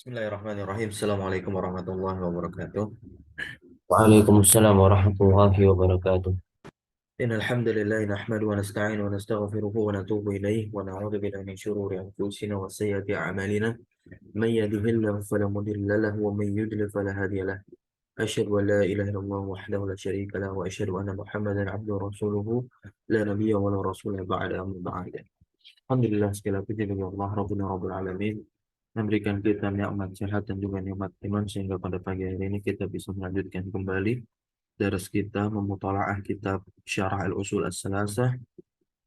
Bismillahirrahmanirrahim. Assalamualaikum warahmatullahi wabarakatuh. Waalaikumsalam warahmatullahi wabarakatuh. Innal hamdalillah nahmadu wa nasta'inu wa nastaghfiruhu wa natubu ilayh wa na'udzu billahi min shururi anfusina wa sayyiati a'malina. May yahdihillahu fala mudilla lahu wa may yudlil fala hadiya lahu. Asyhadu an la ilaha illallah wahdahu la syarika lahu wa asyhadu anna Muhammadan 'abduhu wa rasuluhu la nabiyya wa la rasula ba'da amma ba'd. Alhamdulillah segala puji bagi Allah Rabbuna Rabbul Alamin memberikan kita nikmat sehat dan juga nikmat iman sehingga pada pagi hari ini kita bisa melanjutkan kembali daras kita memutalaah kitab Syarah Al-Usul As-Salasah,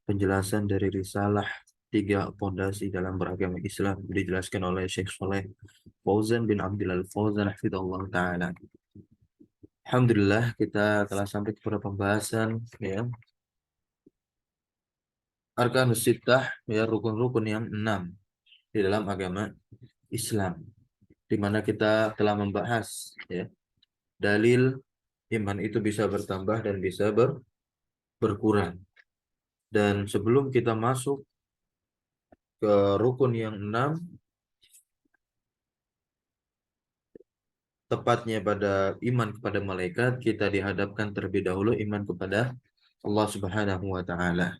penjelasan dari risalah tiga pondasi dalam beragama Islam dijelaskan oleh Syekh Saleh Fauzan bin Abdul Fauzan hafizallahu taala. Alhamdulillah kita telah sampai kepada pembahasan ya Arkanus Sittah, ya rukun-rukun yang 6 di dalam agama Islam, di mana kita telah membahas ya dalil iman itu bisa bertambah dan bisa berkurang. Dan sebelum kita masuk ke rukun yang 6, tepatnya pada iman kepada malaikat, kita dihadapkan terlebih dahulu iman kepada Allah Subhanahu wa taala.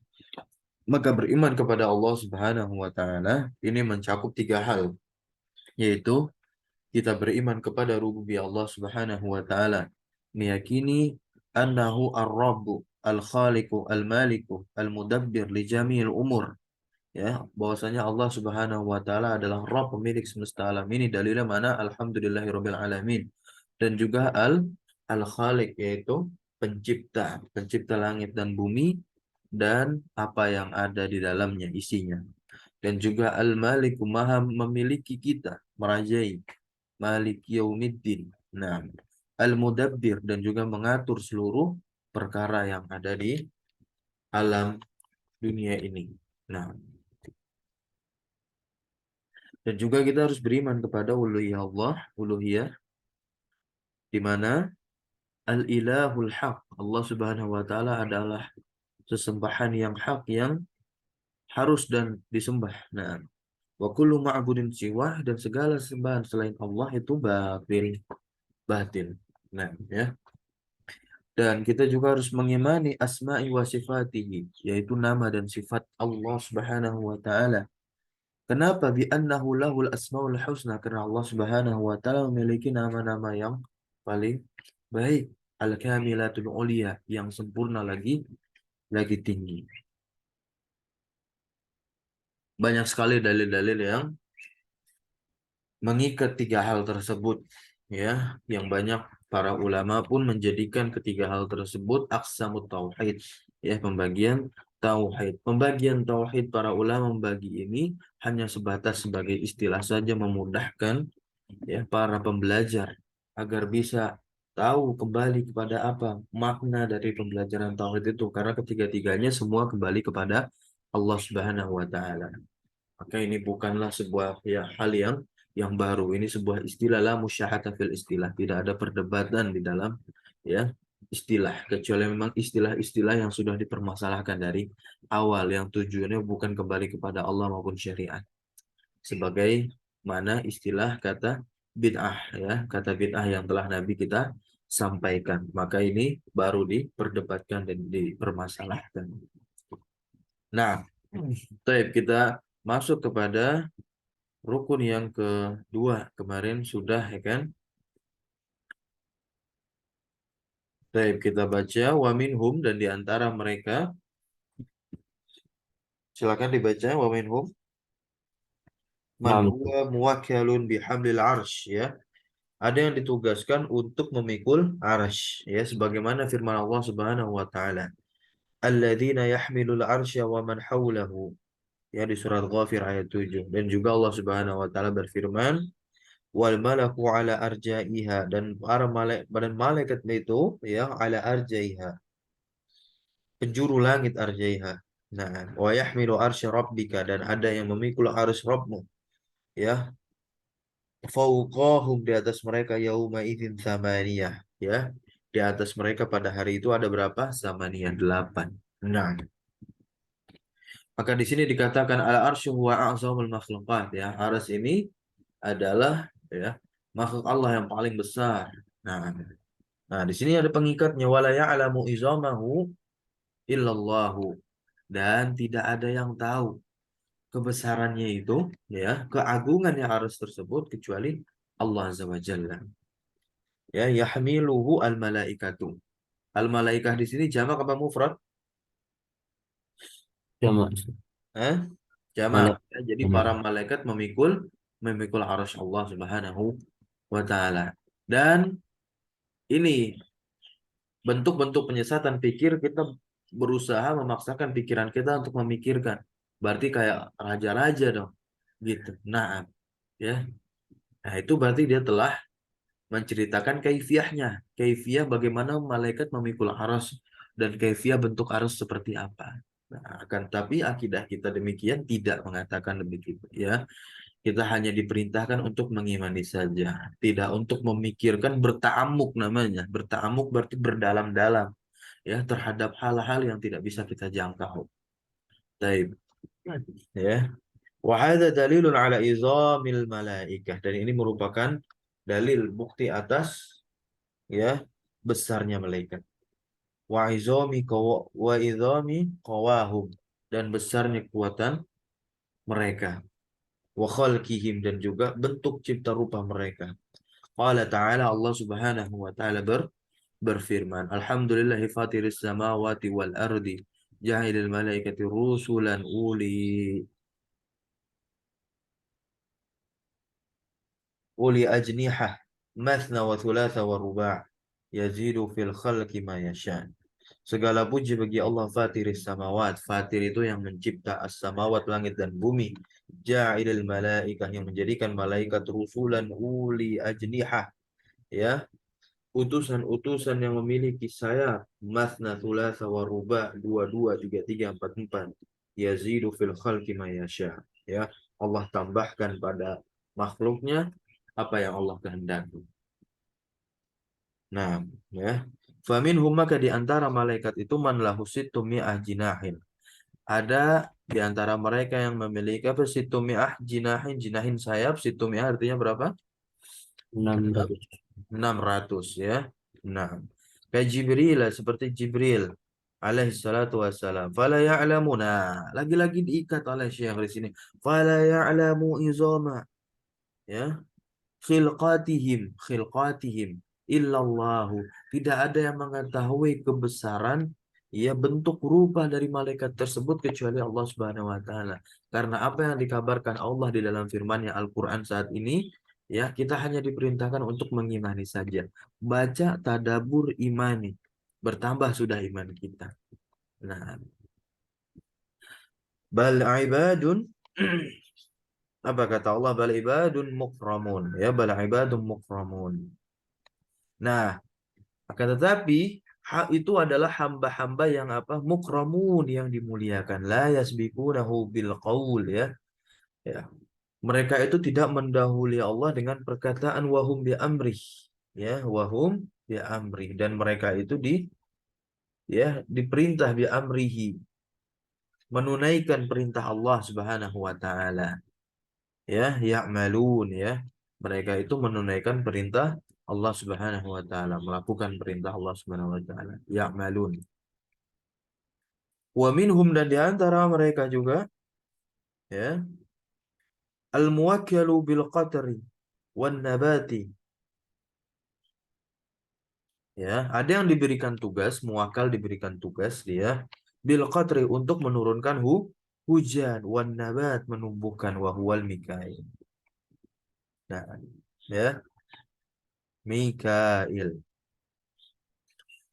Maka beriman kepada Allah Subhanahu wa taala ini mencakup tiga hal, yaitu kita beriman kepada rububiyah Allah Subhanahu wa taala, meyakini annahu ar-rabbu al-khaliqu al-maliku al-mudabbir li jami'il umur, ya, bahwasanya Allah Subhanahu wa taala adalah Rabb pemilik semesta alam ini. Dalilnya mana? Alhamdulillahirabbil alamin. Dan juga al-khaliq, yaitu pencipta langit dan bumi dan apa yang ada di dalamnya, isinya. Dan juga al-maliku, maha memiliki kita, merajai, malik yaumiddin. Nah, al-mudabbir, dan juga mengatur seluruh perkara yang ada di alam dunia ini. Nah, dan juga kita harus beriman kepada uluhiyah Allah, uluhiyah di mana al-ilahul haq, Allah Subhanahu wa taala adalah sesembahan yang hak, yang harus dan disembah. Nah, wa kullu ma'budin siwah, dan segala sembahan selain Allah itu batil. Nah, ya. Dan kita juga harus mengimani asma'i wa sifatihi, yaitu nama dan sifat Allah Subhanahu wa taala. Kenapa? Bi annahu lahul asmaul husna, karena Allah Subhanahu wa taala memiliki nama-nama yang paling baik, al-kamilatul ulia, yang sempurna lagi tinggi. Banyak sekali dalil-dalil yang mengikat tiga hal tersebut, ya, yang banyak para ulama pun menjadikan ketiga hal tersebut aqsamut tauhid, ya, pembagian tauhid. Para ulama membagi ini hanya sebatas sebagai istilah saja, memudahkan ya para pembelajar agar bisa tahu kembali kepada apa makna dari pembelajaran tauhid itu, karena ketiga-tiganya semua kembali kepada Allah Subhanahu wa taala. Maka ini bukanlah sebuah ya hal yang baru. Ini sebuah istilah, la musyahata fil istilah. Tidak ada perdebatan di dalam ya istilah, kecuali memang istilah-istilah yang sudah dipermasalahkan dari awal, yang tujuannya bukan kembali kepada Allah maupun syariat. Sebagai mana istilah kata bid'ah, ya, kata bid'ah yang telah Nabi kita sampaikan. Maka ini baru diperdebatkan dan dipermasalahkan. Nah, baik, kita masuk kepada rukun yang kedua. Kemarin sudah, ya kan? Baik, kita baca wa minhum, dan di antara mereka, silakan dibaca wa minhum man Naam. huwa muwakkalun bihamlil arsh, ya. Ada yang ditugaskan untuk memikul arsh, ya, sebagaimana firman Allah Subhanahu wa taala, alladzina yahmilul arsya wa man hawlahu, ya, di surat Ghafir ayat 7. Dan juga Allah Subhanahu wa taala berfirman, wal malaku ala arjaiha, dan para malaikat, dan malaikat itu ya ala arjaiha, penjuru langit arjaiha. Nah, wa yahmilu arsy rabbika, dan ada yang memikul arsy Rabbmu, ya, fauqahum, di atas mereka, yauma idzin tsamaniyah, ya, di atas mereka pada hari itu ada berapa? Tsamaniyah, 8. Nah, maka di sini dikatakan al arsy huwa a'zamul makhluqat, ya. Arsy ini adalah ya, makhluk Allah yang paling besar. Nah, nah di sini ada pengikatnya, wala ya'lamu izamahu illallahu, dan tidak ada yang tahu kebesarannya itu, ya, keagungan yang harus tersebut kecuali Allah Azza wa Jalla. Ya, yahmiluhu al malaikatu. Al malaikah di sini jamak apa mufrad? Jamak. Eh? Jamak. Malaikat. Ya, jadi Jamak. para malaikat memikul memikul arasy Allah Subhanahu wa taala. Dan ini bentuk-bentuk penyesatan pikir, kita berusaha memaksakan pikiran kita untuk memikirkan. Berarti kayak raja-raja dong, gitu. Nah, ya. Nah, itu berarti dia telah menceritakan kaifiahnya, kaifiah bagaimana malaikat memikul arus dan kaifiah bentuk arus seperti apa. Nah, akan tapi akidah kita demikian tidak mengatakan demikian, ya. Kita hanya diperintahkan untuk mengimani saja, tidak untuk memikirkan, bertaamuk namanya. Bertaamuk berarti berdalam-dalam, ya, terhadap hal-hal yang tidak bisa kita jangkau. Taib. Ya. Wa hadza dalilun ala izamil malaikah, dan ini merupakan dalil bukti atas, ya, besarnya malaikat. Wa izami qawahum, dan besarnya kekuatan mereka. Wa khalqihim, dan juga bentuk cipta rupa mereka. Qala ta'ala, Allah Subhanahu wa taala berfirman, Alhamdulillahi fatiris samawati wal ardi ja'ilil malaikati rusulan uli ajnihah mathna wa thulatha wa ruba' yazidu fil khalqi ma yasha. Segala puji bagi Allah fatiris samawat. Fatir itu yang mencipta as-samawat, langit dan bumi. Ja'ilil malaikah, yang menjadikan malaikat rusulan uli ajnihah, ya, utusan-utusan yang memiliki sayap. Mathna thulatha wa ruba', dua dua, tiga tiga, empat empat. Yazidu fil khalqi ma yasha. Ya, Allah tambahkan pada makhluknya apa yang Allah kehendaki. Nah, ya. Faminhum, maka di antara malaikat itu, man lahu sittu mi'ah jinahin. Ada di antara mereka yang memiliki apa, sittu mi'ah jinahin, jinahin sayap, sittu mi'ah artinya berapa? 600. 600, ya. Nah, kayak Jibril lah, seperti Jibril alaihi salatu wassalam. Fala ya'lamuna, lagi-lagi diikat oleh Syekh di sini. Fala ya'lamu izama, ya, khilqatihim illallahu, tidak ada yang mengetahui kebesaran, ya, bentuk rupa dari malaikat tersebut kecuali Allah Subhanahu wa taala. Karena apa yang dikabarkan Allah di dalam firman-Nya Al-Qur'an saat ini, ya, kita hanya diperintahkan untuk mengimani saja. Baca, tadabur, imani, bertambah sudah iman kita. Nah, bal ibadun apa kata Allah, bal ibadun mukramun, ya, bal ibadun mukramun. Nah, akan tetapi hak itu adalah hamba-hamba yang apa? Mukramun, yang dimuliakan. La yasbiqunahu bil qaul, ya. Ya. Mereka itu tidak mendahului Allah dengan perkataan wahum bi amrih. Ya, wahum bi amrih, dan mereka itu ya, diperintah bi amrihi, menunaikan perintah Allah Subhanahu wa taala. Ya, ya'malun, ya. Mereka itu menunaikan perintah Allah Subhanahu wa taala, melakukan perintah Allah Subhanahu wa taala. Ya'malun. Wa minhum, dan di antara mereka juga, ya, al-muwakkalu bil qatri wan nabati. Ya, ada yang diberikan tugas, muwakal diberikan tugas dia bil qatri, untuk menurunkan hujan, wan nabat, menumbuhkan, wa huwal Mikail. Nah, ya, Mikail.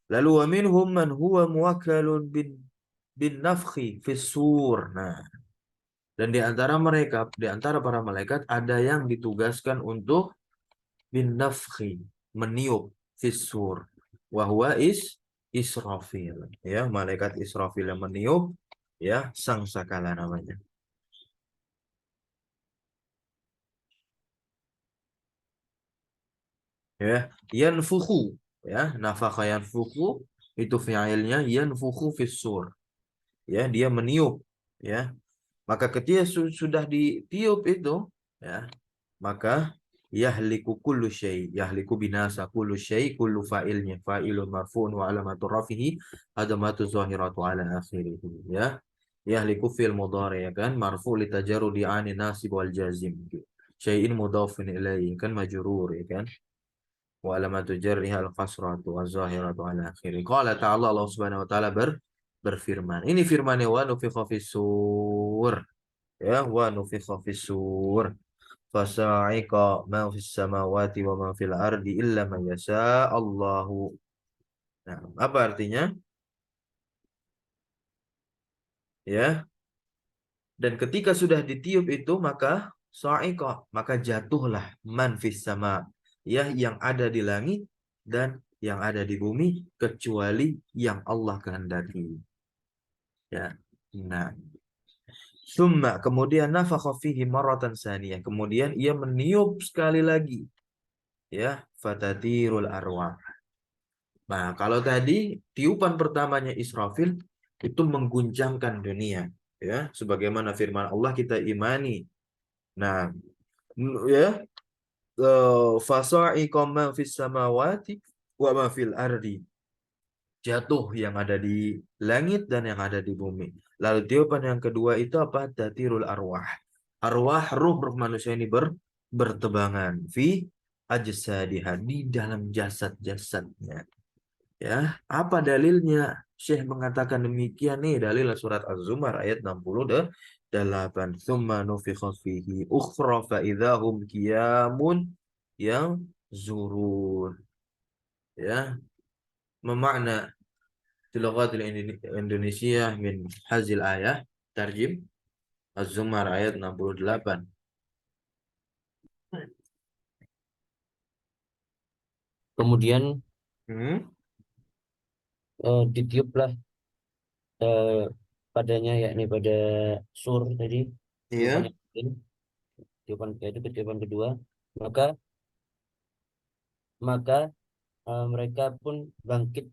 Lalu wa minhum man huwa muwakkalun bin nafkhi fis sur. Nah, dan di antara mereka, di antara para malaikat, ada yang ditugaskan untuk bin nafkhi, meniup, fisur, wahwa Israfil, ya, malaikat Israfil yang meniup, ya, sangkakala namanya, ya, yanfukhu, ya, nafakha yanfukhu, itu fi'ilnya yanfukhu fisur, ya, dia meniup, ya, maka ketika sudah ditiup itu, ya, maka yahliku kullu syai, yahliku binasa kullu syai, kullu fa'ilnya fa'ilun marfu'un wa alamatu rafihi adamatu zahiratu ala akhirih, ya. Yahliku fil mudhari, ya kan, marfu' li tajarrudi ani nasib wal jazim, syai'in mudhafun ilaihi, kan majrur, ya kan. Wa alamatu jarriha al-kasratu wa zahiratu ala akhirih. Qala ta'ala, Allah Subhanahu wa taala berfirman. Ini firman wa nufikha fis sur. Ya, wa nufikha fis sur. Fasa'iqa ma fis samawati wa ma fil ardi illa ma yasha Allahu. Nah, apa artinya? Ya, dan ketika sudah ditiup itu maka sa'iqa, maka jatuhlah man fis sama, ya, yang ada di langit dan yang ada di bumi kecuali yang Allah kehendaki. Ya. Nah, summa, kemudian nafakha fihi maratan saniyah, kemudian ia meniup sekali lagi, ya, fatatirul arwah. Nah, kalau tadi tiupan pertamanya Israfil itu mengguncangkan dunia, ya, sebagaimana firman Allah kita imani. Nah, ya, fasa'iqa ma fis samawati wa ma fil ardi, jatuh yang ada di langit dan yang ada di bumi. Lalu tiupan yang kedua itu apa? Tatirul arwah. Arwah, ruh manusia ini bertebangan fi ajsadiha, di dalam jasad-jasadnya. Ya, apa dalilnya? Syekh mengatakan demikian nih, dalil surat Az-Zumar ayat 68. Tsumma nufikha fihi ukhra fa idzahum qiyamun yang zurun. Ya, memakna tilawatil Indonesia min hazil ayah, tarjim Az-Zumar ayat 68. Kemudian Hmm? ditiuplah eh, padanya, yakni pada sur tadi, tiupan Iya. yang lain, tiupan itu tiupan kedua, maka maka mereka pun bangkit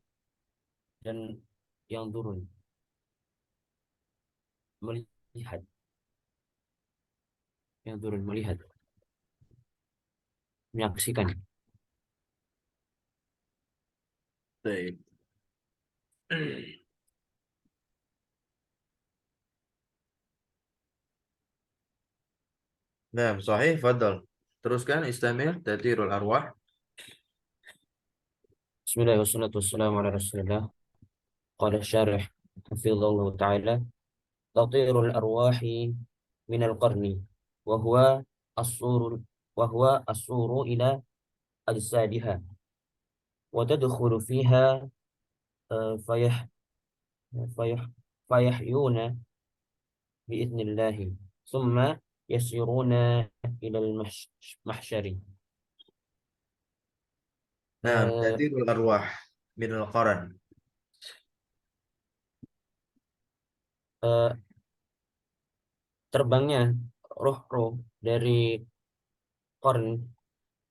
dan yang turun melihat, yang turun melihat, menyaksikan. Baik. Nah, sahih, fadal. Teruskan, istamir, tatirul arwah. Bismillah wassalatu wassalamu ala rasulillah. Qala syarih hafizallahu ta'ala, tatirul arwahi minal qarni wa huwa as-sur wa huwa as-suru ila ajsadiha wa tadkhulu fiha fayah fayah fayahyuna biidnillahi thumma yasiruna ila al-mahsyari. Nah, Eh, tatirul arwah minal qaran. eh, Terbangnya roh-roh dari korn,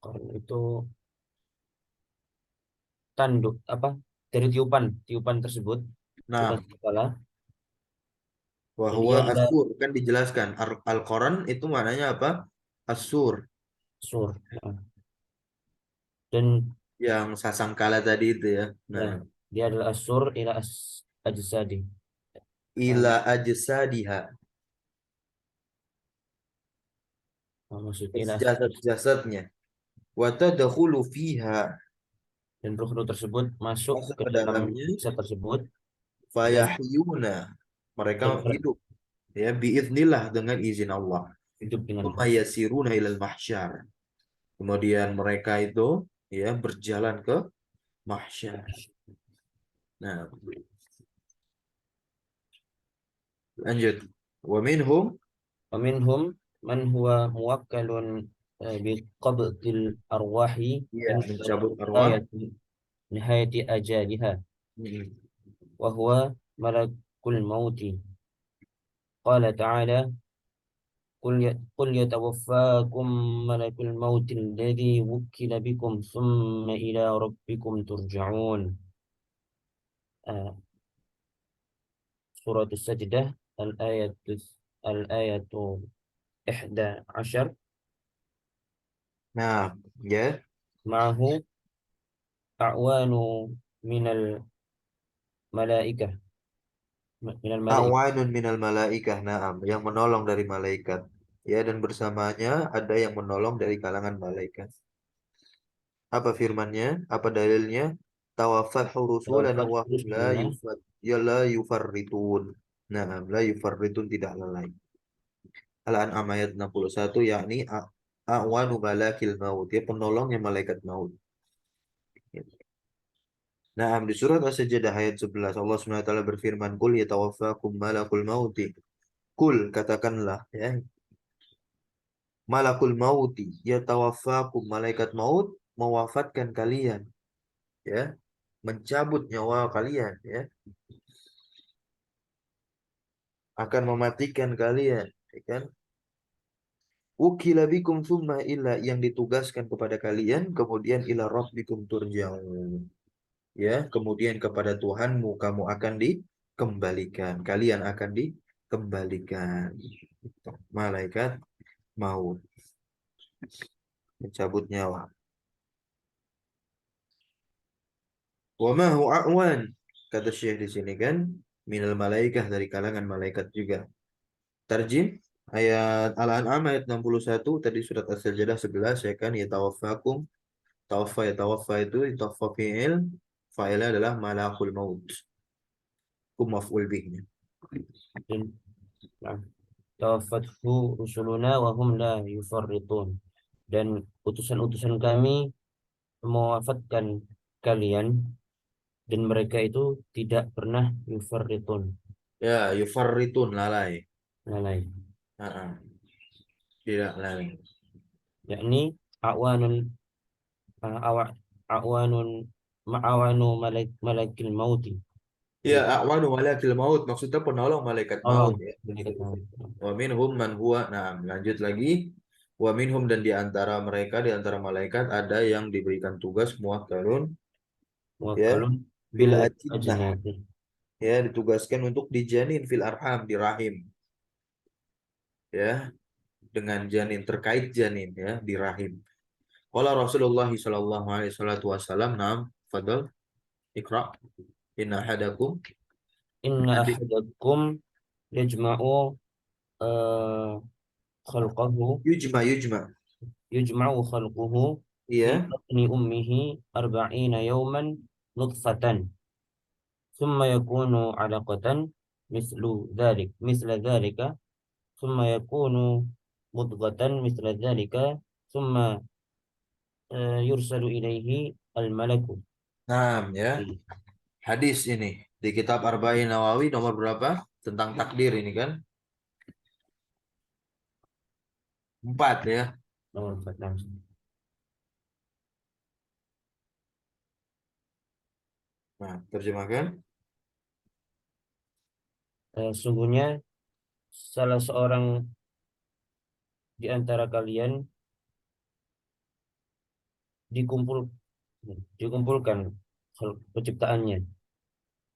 korn itu tanduk apa, dari tiupan tiupan tersebut, tiupan Nah, kepala, jadi wahwa adalah asur, kan dijelaskan. Al-Quran itu maknanya apa? Asur, sur. Nah, dan yang sasangkala tadi itu ya. ya, Nah, dia adalah asur ila ajsadi. ila ajsadiha, Maksudnya ila jasad-jasadnya. Wa tadkhulu fiha, dan roh-roh tersebut masuk masuk ke ke dalam dalamnya. jasad tersebut dan Fayahyuna, mereka hidup, ya, biiznillah, dengan izin Allah. hidup dengan Tsumma yasiruna ilal mahsyar, kemudian mereka itu, ya, berjalan ke mahsyar. Nah, lanjut. Wa minhum, ومنهم من هو موكل بقبض الأرواح ya, عند mencabut arwah. نهاية أجالها Hmm. وهو ملك الموت. قال تعالى قل يتوفاكم ملك الموت الذي وكل بكم ثم إلى ربكم ترجعون. آه، سورة السجدة الآية 11. Nah, ya. Ma'ahu a'wanu minal malaikah. Minal malaikah. Awanun minal malaikah, na'am, yang menolong dari malaikat. Ya, dan bersamanya ada yang menolong dari kalangan malaikat. Apa firmannya? Apa dalilnya? Tawaffathu rusulana Wafat wa hum rusuluna. la yufarritun. Na'am, la yufarritun, tidak lalai. Al-An'am ayat 61, yakni a'wanu malakil maut, ya, penolongnya malaikat maut. Nah, di surat As-Sajdah ayat 11 Allah SWT berfirman, "Qul yatawaffakum malakul mauti." Kul, katakanlah, ya, malakul mauti yatawaffakum, malaikat maut mewafatkan kalian, ya, mencabut nyawa kalian, ya, akan mematikan kalian, ya kan? Ukila bikum thumma illa, yang ditugaskan kepada kalian, kemudian ila rabbikum turja'un. Ya, kemudian kepada Tuhanmu kamu akan dikembalikan. Kalian akan dikembalikan. Malaikat maut mencabut nyawa. Wa ma hu a'wan, kata Syekh di sini kan, minal malaikah, dari kalangan malaikat juga. Tarjim ayat Al-An'am ayat 61 tadi, surat As-Sajdah 11, ya kan, yatawaffakum. Tawaffa, yatawaffa itu tawaffa fi'il, fa'ilnya adalah malakul maut. Kum maf'ul bihnya. Dan nah, tawaffathu rusuluna wa hum la yufarritun. Dan utusan-utusan kami mewafatkan kalian dan mereka itu tidak pernah yufarritun, Ya, yufarritun, lalai. lalai. Ah, tidak lalai. Yakni awanun awa awanun ma'awanu malakil mauti, Ya, yaitu a'wanu malakil maut, maksudnya penolong malaikat maut, tolong ya. malaikat maut. Wa minhum man huwa, nah, lanjut lagi. Wa minhum, dan di antara mereka, di antara malaikat ada yang diberikan tugas muwakkalun, ya, Muwakkalun fil bil ajinnah, ajnati. ya, ditugaskan untuk dijanin, fil arham, di rahim, ya, dengan janin, terkait janin, ya, di rahim. Qala Rasulullah sallallahu alaihi wasallam, nam, fadal, ikra, inna hadakum, Inna hadis, ahadakum yajma'u eh, khalqahu yujma, yujma'u khalquhu fi iya. batni ummihi arba'ina yawman nutfatan thumma yakunu 'alaqatan misla dhalika thumma yakunu mudghatan misla dhalika thumma yursalu ilaihi al-malaku. Nah, ya, hadis ini di kitab Arba'in Nawawi nomor berapa? Tentang takdir ini kan? 4, ya. Nomor 4. Nah, terjemahkan. Sungguhnya salah seorang di antara kalian dikumpul dikumpulkan penciptaannya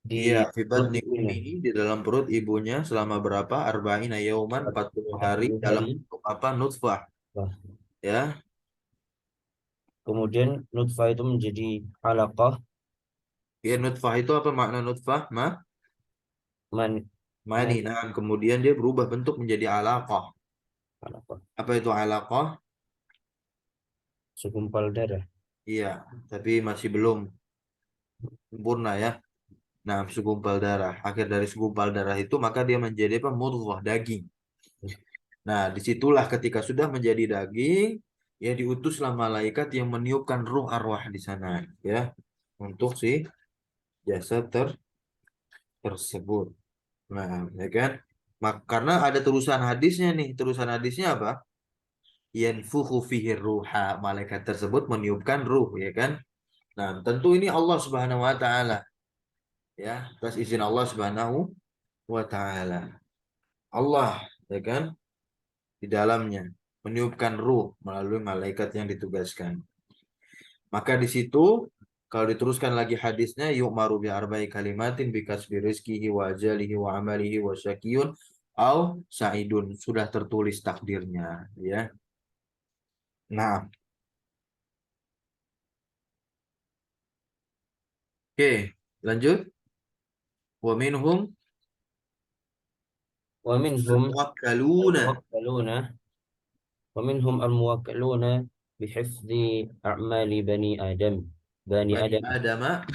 di Iya, fibat perut ibunya ummihi, di dalam perut ibunya selama berapa? Arba'ina yauman, 40 hari 40 dalam hari. bentuk apa? Nutfah, Wah, ya. kemudian nutfah itu menjadi alaqah. Ya, nutfah itu apa makna nutfah? Man, Mani. man Nah, kemudian dia berubah bentuk menjadi alaqah. alaqah, Apa itu alaqah? segumpal darah. Iya, tapi masih belum sempurna, ya. Nah, segumpal darah. Akhir dari segumpal darah itu maka dia menjadi apa? Mudghah, daging. Nah, disitulah ketika sudah menjadi daging, ya, diutuslah malaikat yang meniupkan ruh arwah di sana, ya, untuk si jasad tersebut. Nah, ya kan? Karena ada terusan hadisnya nih. Terusan hadisnya apa? Yanfukhu fihi ruha. Malaikat tersebut meniupkan ruh, ya kan? Nah, tentu ini Allah Subhanahu wa taala, ya, atas izin Allah Subhanahu wa taala. Allah, ya kan? Di dalamnya meniupkan ruh melalui malaikat yang ditugaskan. Maka di situ kalau diteruskan lagi hadisnya, yuk maru bi arba'i kalimatin bi kasbi rizkihi wa ajalihi wa amalihi wa syakiyun au sa'idun, sudah tertulis takdirnya, ya. Nah, Oke, lanjut. Wa minhum ومنهم al-muwakkaluna. الموكلون ومنهم الموكلون بحفظ أعمال بني Bani آدم. Adama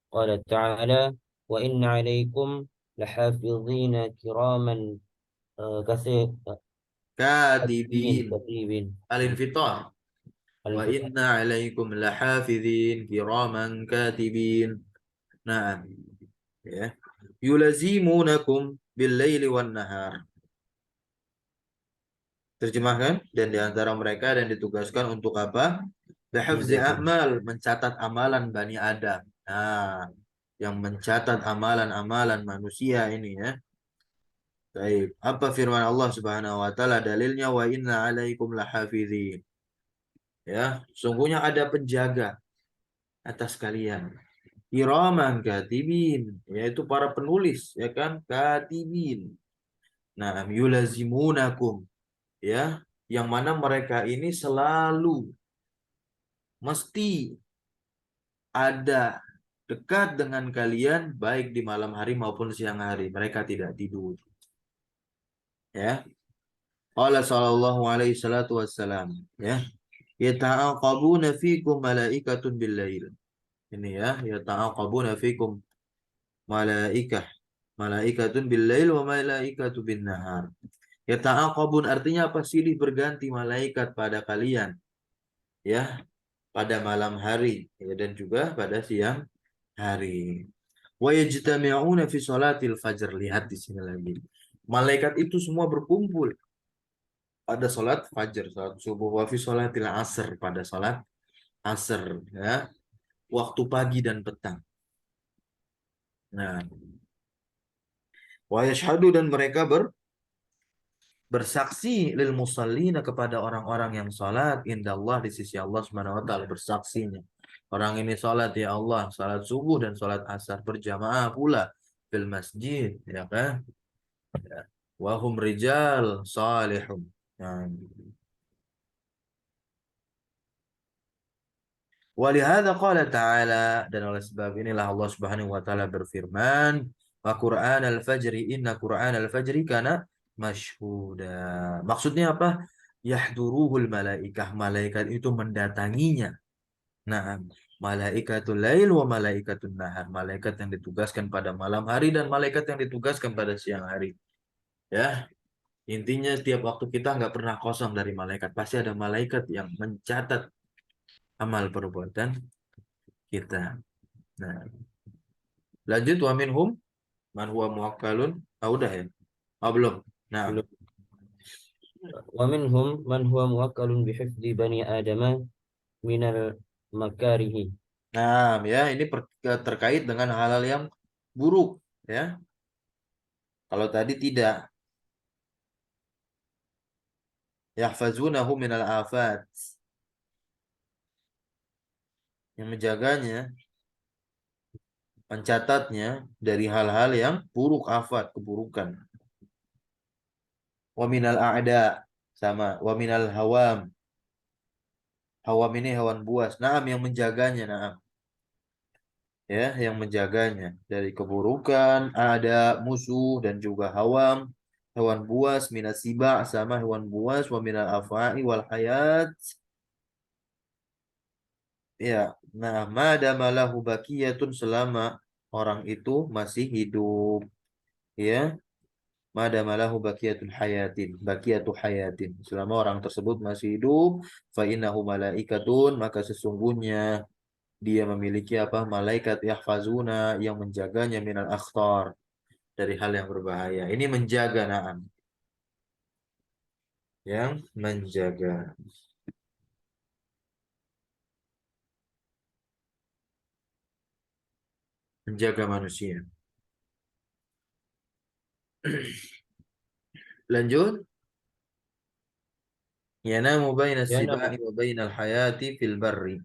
قال تعالى: وإن عليكم لحافظين كراما كثير katibin. كتيبين. Al-Infitar. Wa الانفتاح. inna alaikum lahafidhin kiraman katibin. Nah, ya. Yulazimunakum bil laili wan nahar. Terjemahkan, dan di antara mereka dan ditugaskan untuk apa? Bihafzi menjaga. a'mal, mencatat amalan Bani Adam. Nah, yang mencatat amalan-amalan manusia ini ya. Baik, apa firman Allah Subhanahu wa taala dalilnya wa inna alaikum lahafizin. Ya, sungguhnya ada penjaga atas kalian. Kiraman katibin, yaitu para penulis, ya kan? Katibin. Nah, yulazimunakum, ya, yang mana mereka ini selalu mesti ada dekat dengan kalian baik di malam hari maupun siang hari. Mereka tidak tidur. Ya. Allah sallallahu alaihi salatu wassalam. Ya. Yata'aqabuna fikum malaikatun bil lail. Ini ya. Yata'aqabuna fikum malaikah. Malaikatun bil lail wa malaikatu bin nahar. Yata'aqabun artinya apa? Silih berganti malaikat pada kalian. Ya. Pada malam hari. Ya, dan juga pada siang hari. Wa yajtami'una fi salatil fajr. Lihat di sini lagi. Malaikat itu semua berkumpul pada salat fajar, salat subuh, wa fi salatil asr, pada salat asr, ya, waktu pagi dan petang. Nah, wa yashhadu, dan mereka bersaksi lil musallina, kepada orang-orang yang salat indallah, di sisi Allah Subhanahu wa taala, bersaksinya. Orang ini salat ya Allah, salat subuh dan salat asar berjamaah pula fil masjid, ya kan? Ya. Wa hum rijal salihun. Nah, walihada qala ta'ala, dan oleh sebab inilah Allah Subhanahu wa taala berfirman, wa Qur'an al-fajri, inna Qur'an al-fajri kana masyhuda. Maksudnya apa? Yahduruhul malaikah, malaikat itu mendatanginya. Nah, malaikatul lail wa malaikatul nahar, malaikat yang ditugaskan pada malam hari dan malaikat yang ditugaskan pada siang hari. Ya, intinya tiap waktu kita nggak pernah kosong dari malaikat. Pasti ada malaikat yang mencatat amal perbuatan kita. Nah, lanjut, wa minhum man huwa muwakkalun. Ah, udah ya? Oh, belum. Nah, ومنهم من هو موكل بحفظ بني آدم من المكاره. nah, ya, ini terkait dengan hal-hal yang buruk, ya. Kalau tadi tidak, yahfazunahu minal afat, yang menjaganya, mencatatnya dari hal-hal yang buruk, afat, keburukan. Wa minal a'da, sama. Wa minal hawam. Hawam ini hewan buas. Naam, yang menjaganya, naam. Ya, yang menjaganya dari keburukan, ada musuh dan juga hawam, hewan buas, minas siba, sama hewan buas, wa minal afai wal hayat. Ya, nah, madama lahu bakiyatun, selama orang itu masih hidup, ya. Madama lahu bakiyatul hayatin, bakiyatu hayatin, selama orang tersebut masih hidup, fa innahu malaikatun, maka sesungguhnya dia memiliki apa? Malaikat yahfazuna, yang menjaganya minal akhtar, dari hal yang berbahaya. Ini menjaga, naam. Yang menjaga. Menjaga manusia. Lanjut. Yanamu baina sibai ينام wa baina al-hayati fil barri.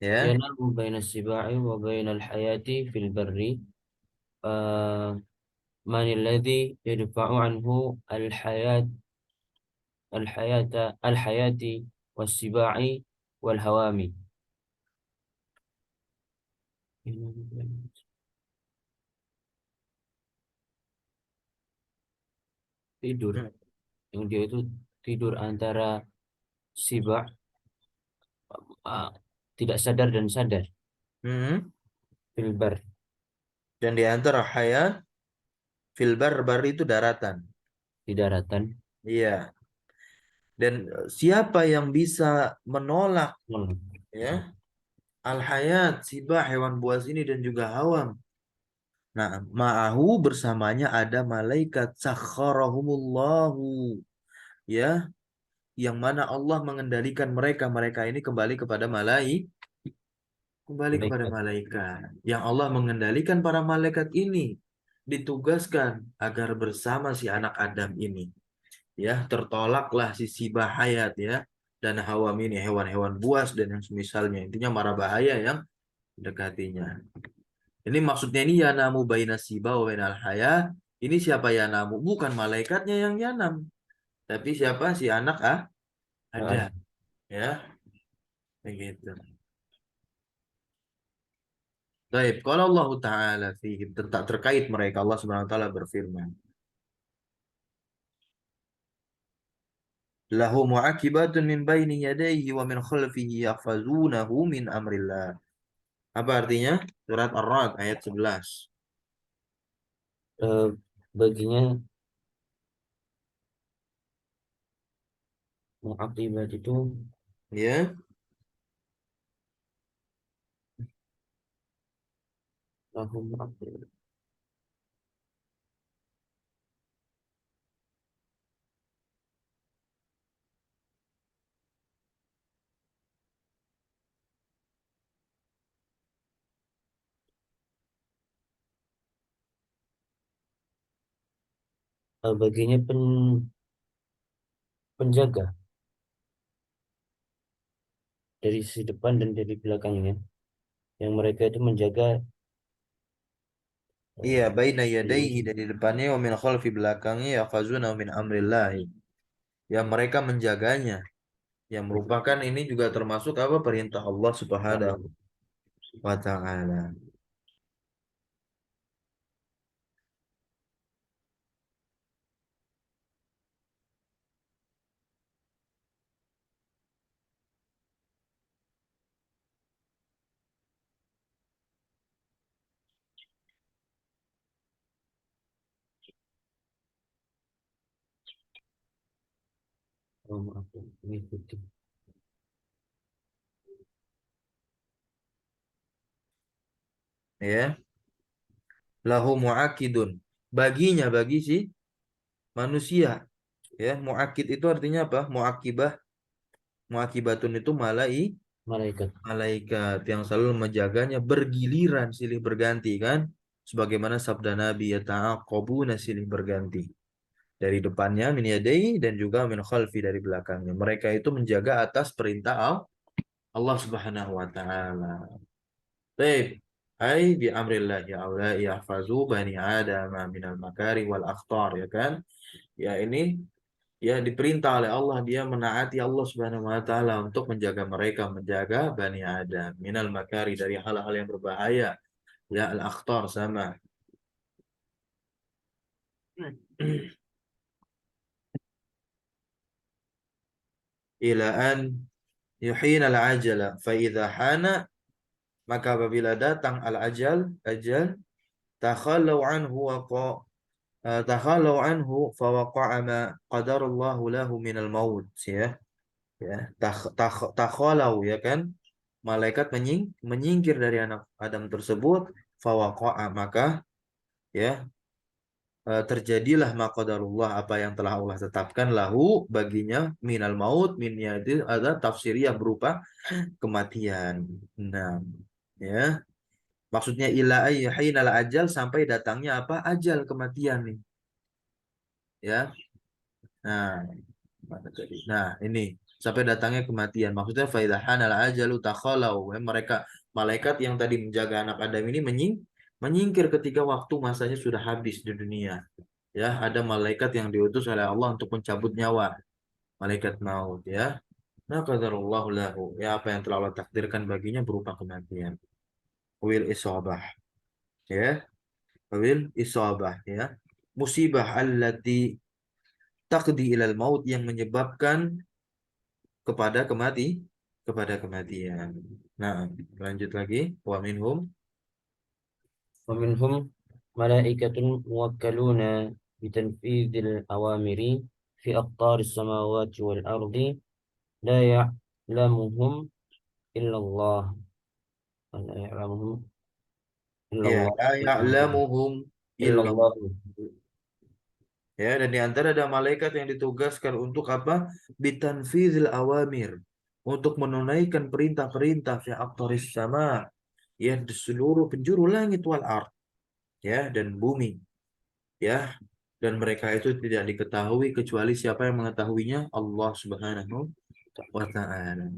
Ya. ينام بين السباع وبين الحياة في البر. آه، من الذي يدفع عنه الحياة والسباع والهوام. Tidur. Hmm. Yang dia itu tidur antara sibah, ah, tidak sadar dan sadar. Hmm. Filbar. Dan di antara hayat filbar bar itu daratan. Di daratan. Iya. Dan siapa yang bisa menolak Nol. ya al hayat sibah hewan buas ini dan juga hawam. Nah, ma'ahu bersamanya ada malaikat sakharahumullahu ya yang mana Allah mengendalikan mereka. Mereka ini kembali kepada Malaikat. malaikat. Yang Allah mengendalikan para malaikat ini ditugaskan agar bersama si anak Adam ini ya tertolaklah sisi bahayat ya dan hawam ini hewan-hewan buas dan yang semisalnya intinya mara bahaya yang mendekatinya. Ini maksudnya ini yanamu baina siba wa bainal haya. Ini siapa yanamu? Bukan malaikatnya yang yanam, tapi siapa si anak ada Ah, ya begitu. Baik, kalau Allah Ta'ala fihim tentang terkait mereka Allah Subhanahu wa taala berfirman, lahu mu'aqibatun min baini yadayhi wa min khalfihi yahfazunahu min amrillah. Apa artinya? Surat Ar-Ra'd ayat 11. eh, baginya mengakibat itu Ya, lahum muaqibat. Baginya penjaga dari sisi depan dan dari belakangnya, yang mereka itu menjaga iya baina yadayhi ini dari depannya wa min khalfi belakangnya yahfazunahu min amrillah. Ya mereka menjaganya. Yang merupakan ini juga termasuk apa perintah Allah Subhanahu wa taala. mengikuti. Ya, lahu muakidun. Baginya bagi si manusia. Ya, muakid itu artinya apa? Muakibah. Muakibatun itu Malaikat. malaikat yang selalu menjaganya bergiliran silih berganti kan? Sebagaimana sabda Nabi ya ta'aqabuna silih berganti. Dari depannya min yadayhi dan juga min khalfi dari belakangnya. Mereka itu menjaga atas perintah Allah Subhanahu wa taala. Baik. Hai bi amrillah ya aula yahfazu bani Adam minal makari wal akhtar ya kan? Ya ini ya diperintah oleh Allah dia menaati Allah Subhanahu wa taala untuk menjaga mereka, menjaga Bani Adam minal makari dari hal-hal yang berbahaya. Ya al-akhtar sama. Ila an yuhina al-ajala fa idza hana maka apabila datang ajal takhallau anhu wa takhallau anhu fa waqa'a ma qadarallahu lahu minal maut ya. Ya, takhalau ya kan? Malaikat menyingkir dari anak Adam tersebut, fawaqa'a maka ya terjadilah maqadarullah apa yang telah Allah tetapkan lahu baginya minal maut minnya itu ada tafsiriyah berupa kematian. Nah, ya. Maksudnya ila ayyahinal ajal sampai datangnya apa? Ajal kematian nih. Ya. Nah, mana tadi? Nah, ini sampai datangnya kematian. Maksudnya faidahan al ajalu takhalau. Mereka malaikat yang tadi menjaga anak Adam ini menyingkir ketika waktu masanya sudah habis di dunia. Ya, ada malaikat yang diutus oleh Allah untuk mencabut nyawa, malaikat maut ya. Nah, qadarullahu lahu. Ya, apa yang telah Allah takdirkan baginya berupa kematian. Wil isabah, ya. Wil isabah, ya. Musibah allati taqdi ilal maut, yang menyebabkan kepada kematian. Nah, lanjut lagi. Wa minhum. ومنهم ملائكة موكلون بتنفيذ الأوامر في أقطار السماوات والأرض لا يعلمهم إلا الله لا يعلمهم إلا Ya, الله la ya'lamuhum إلا illallah. الله. Ya, dan di antara ada malaikat yang ditugaskan untuk apa? Bitanfizil awamir. Untuk menunaikan perintah-perintah fi aqtaris sama. Ya, di seluruh penjuru langit wal ard. Ya, dan bumi. Ya, dan mereka itu tidak diketahui kecuali siapa yang mengetahuinya? Allah Subhanahu wa ta'ala.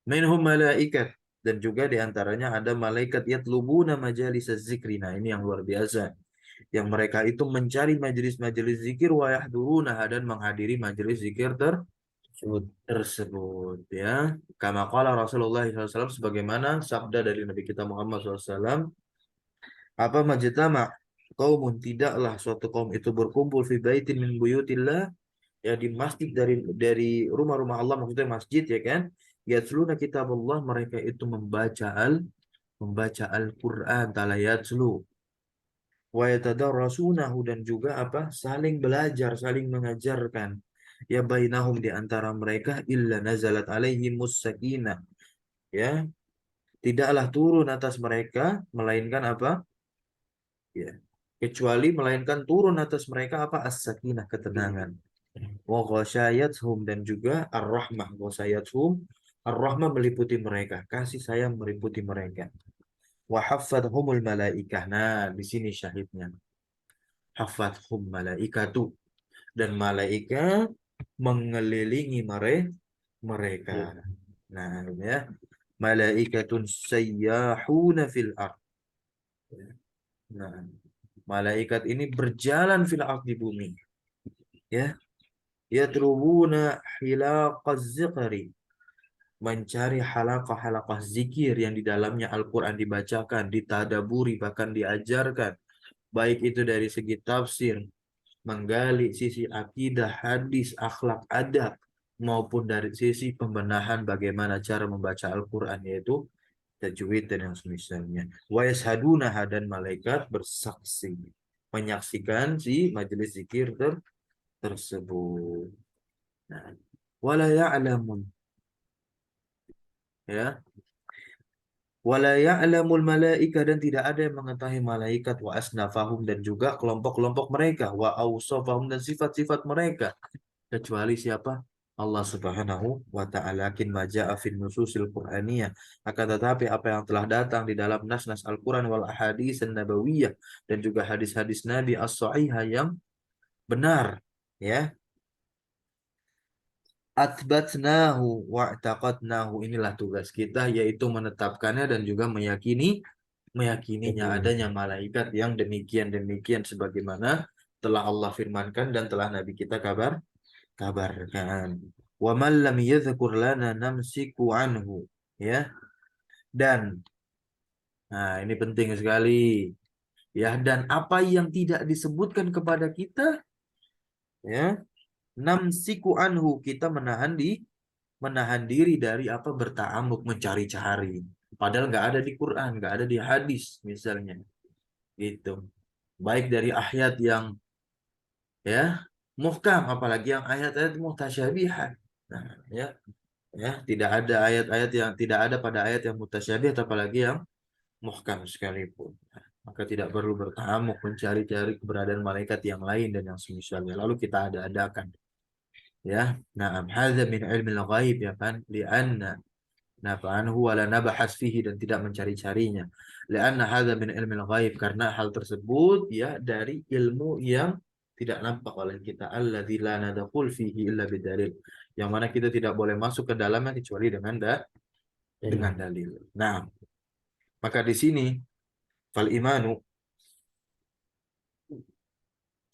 Minhum malaikat, dan juga di antaranya ada malaikat yatlubuna majalis zikri. Nah, ini yang luar biasa. Yang mereka itu mencari majelis-majelis zikir wa yahdurunaha, dan menghadiri majelis zikir Tersebut. tersebut, ya. Kama qala Rasulullah SAW, sebagaimana sabda dari Nabi kita Muhammad SAW, apa majtama qaumun, tidaklah suatu kaum itu berkumpul fi baitin min buyutillah, ya, di masjid dari rumah-rumah Allah, maksudnya masjid, ya kan, yatluna kitabullah, mereka itu membaca Al-Qur'an, tala yatslu, wa yatadarrasunahu, dan juga apa, saling belajar, saling mengajarkan, ya, bainahum, di antara mereka, illa nazalat alaihimus sakinah, ya, tidaklah turun atas mereka melainkan apa, ya, kecuali melainkan turun atas mereka apa, as-sakinah, ketenangan, wa ghasyayathum, dan juga ar-rahmah, ghasyayathum, ar-rahmah meliputi mereka, kasih sayang meliputi mereka, wa haffadhumul malaikah. Nah, di sini syahidnya, hafathum malaikatu, dan malaikat mengelilingi mereka. Ya. Nah, ya, malaikatun sayyahuna fil ard. Nah, malaikat ini berjalan fil ard, di bumi, ya, yatrubuna hilaqaz zikri, mencari halaqah-halaqah zikir yang di dalamnya Al-Quran dibacakan, ditadaburi, bahkan diajarkan, baik itu dari segi tafsir, menggali sisi akidah, hadis, akhlak, adab, maupun dari sisi pembenahan bagaimana cara membaca Al-Quran, yaitu tajwid dan yang semisalnya. Wa yashadunaha, dan malaikat bersaksi, menyaksikan si majelis zikir tersebut. Nah, wala ya'lamun, ya, wala ya'lamul malaika, dan tidak ada yang mengetahui malaikat, wa asnafahum, dan juga kelompok-kelompok mereka, wa awsafahum, dan sifat-sifat mereka, kecuali siapa? Allah Subhanahu wa ta'ala. Lakin ma ja'a fin nususil Qur'aniyah, akan tetapi apa yang telah datang di dalam nas-nas Al-Qur'an wal ahadits nabawiyah, dan juga hadis-hadis Nabi as-sahihah yang benar, ya, atbatnahu wa'taqadnahu, inilah tugas kita, yaitu menetapkannya dan juga meyakininya Jadi, adanya malaikat yang demikian-demikian, sebagaimana telah Allah firmankan dan telah Nabi kita kabarkan. Wa man lam yadhkur lana namsiku anhu, ya. Dan, nah, ini penting sekali, ya, dan apa yang tidak disebutkan kepada kita, ya, namsiku anhu, kita menahan diri dari apa, bertaamuk, mencari-cari, padahal nggak ada di Quran, nggak ada di hadis misalnya, gitu, baik dari ayat yang, ya, muhkam, apalagi yang ayat-ayat mutasyabihat. Nah, ya, tidak ada ayat-ayat yang, tidak ada pada ayat yang mutasyabih, apalagi yang muhkam sekalipun. Nah, maka tidak perlu bertaamuk mencari-cari keberadaan malaikat yang lain dan yang semisalnya lalu kita ada-adakan, ya. Nah, hadza min ilmi al-ghaib, ya kan, li'anna nafa'anhu wa la nabahas fihi, dan tidak mencari-carinya, li'anna hadza min ilmi al-ghaib, karena hal tersebut, ya, dari ilmu yang tidak nampak oleh kita, alladzi la nadkhul fihi illa bidalil, yang mana kita tidak boleh masuk ke dalamnya kecuali dengan dalil. Nah, maka di sini fal imanu, maka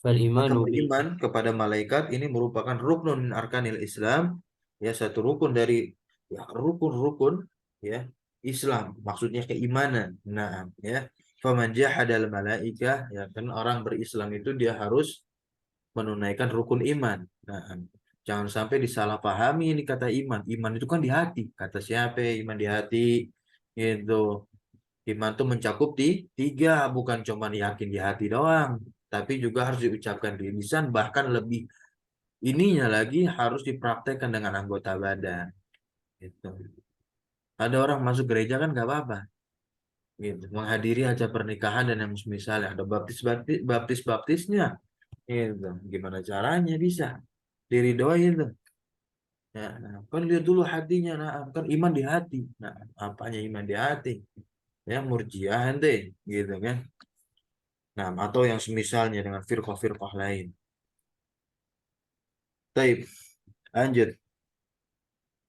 فالإيمان beriman kepada malaikat ini merupakan ruknun min arkanil Islam, ya, satu rukun dari, ya, rukun-rukun, ya, Islam, maksudnya keimanan. Nah, ya. Faman jahadal malaikah, ya kan orang berislam itu dia harus menunaikan rukun iman. Nah, jangan sampai disalahpahami ini kata iman. Iman itu kan di hati. Kata siapa ya, iman di hati? Gitu. Iman itu mencakup di tiga, bukan cuma yakin di hati doang, tapi juga harus diucapkan di lisan, bahkan lebih ininya lagi harus dipraktekkan dengan anggota badan. Gitu. Ada orang masuk gereja kan gak apa-apa, gitu. Menghadiri acara pernikahan dan yang misalnya ada baptisnya, gitu. Gimana caranya bisa diridhoi itu? Ya, nah, kan lihat dulu hatinya, nah, kan iman di hati. Nah, apanya iman di hati? Ya, murjiah ente, gitu kan? Nah, atau yang semisalnya dengan firqah-firqah lain. Taib, lanjut.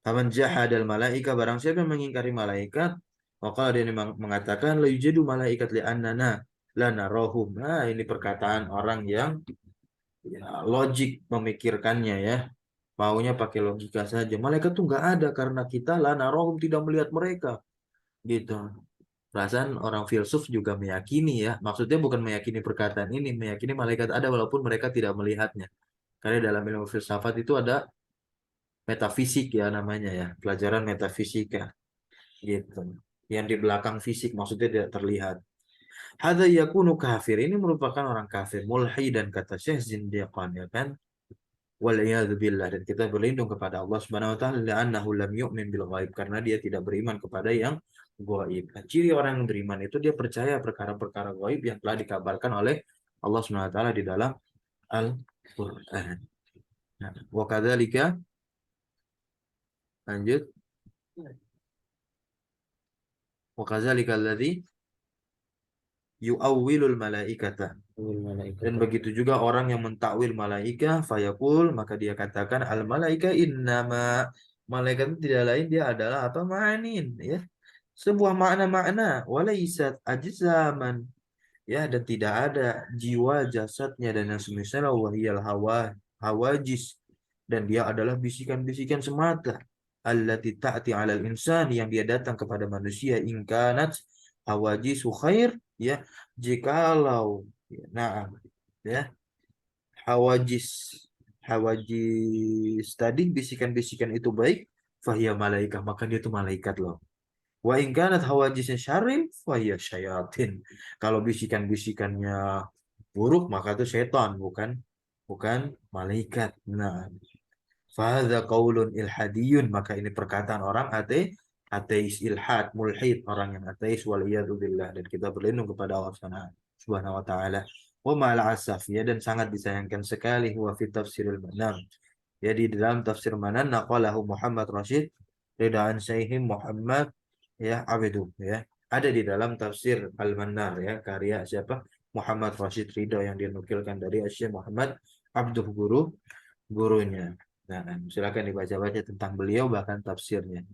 Faman jahadal malaika, barang siapa yang mengingkari malaikat, maka dia mengatakan la yujadu malaikat li annana la narahum. Nah, ini perkataan orang yang ya, logik memikirkannya ya. Maunya pakai logika saja. Malaikat tuh nggak ada karena kita la narahum tidak melihat mereka. Gitu. Perasaan orang filsuf juga meyakini ya. Maksudnya bukan meyakini perkataan ini, meyakini malaikat ada walaupun mereka tidak melihatnya. Karena dalam ilmu filsafat itu ada metafisik ya namanya ya, pelajaran metafisika gitu. Yang di belakang fisik maksudnya tidak terlihat. Hadza yakunu kafir, ini merupakan orang kafir, mulhi dan kata Syekh zindiqan ya kan. Wal billah, dan kita berlindung kepada Allah Subhanahu wa taala li'annahu lam yu'min bil ghaib, karena dia tidak beriman kepada yang gaib. Nah, ciri orang yang beriman itu dia percaya perkara-perkara gaib yang telah dikabarkan oleh Allah Subhanahu wa taala di dalam Al-Qur'an. Nah, wa kadzalika, lanjut. Wa kadzalika alladzi yu'awwilul malaikata. Dan Malaikata. begitu juga orang yang mentakwil malaika, fayaqul, maka dia katakan al malaika innama, malaikat itu tidak lain dia adalah apa, ma'anin ya, sebuah makna-makna, walaisat ajzaman, ya, dan tidak ada jiwa jasadnya dan yang semisal, wahiyal hawajis, dan dia adalah bisikan-bisikan semata, allati ta'ti 'alal insan, yang dia datang kepada manusia, ingkanat hawajisu khair, ya, jikalau ya, nah ya, hawajis hawajis tadi, bisikan-bisikan itu baik, fahiyah malaikah, maka dia itu malaikat loh. Wa in kanat hawajisnya syarrin fahiyah syayatin. Kalau bisikan-bisikannya buruk maka itu setan, bukan bukan malaikat. Nah, fahadza qaulun ilhadiyun, maka ini perkataan orang ateis ilhad, mulhid, orang yang ateis, wal billah, dan kita berlindung kepada Allah Subhanahu wa taala. Wa ma'al asaf, ya, dan sangat disayangkan sekali, wa fi tafsiril manam, ya, di dalam tafsir Manan, naqalahu Muhammad Rashid Ridhaan Syaikhim Muhammad ya Abedu ya, ada di dalam tafsir Al-Manar ya, karya siapa, Muhammad Rashid Ridho, yang dinukilkan dari Syekh Muhammad Abduh, gurunya. Nah, silakan dibaca-baca tentang beliau, bahkan tafsirnya,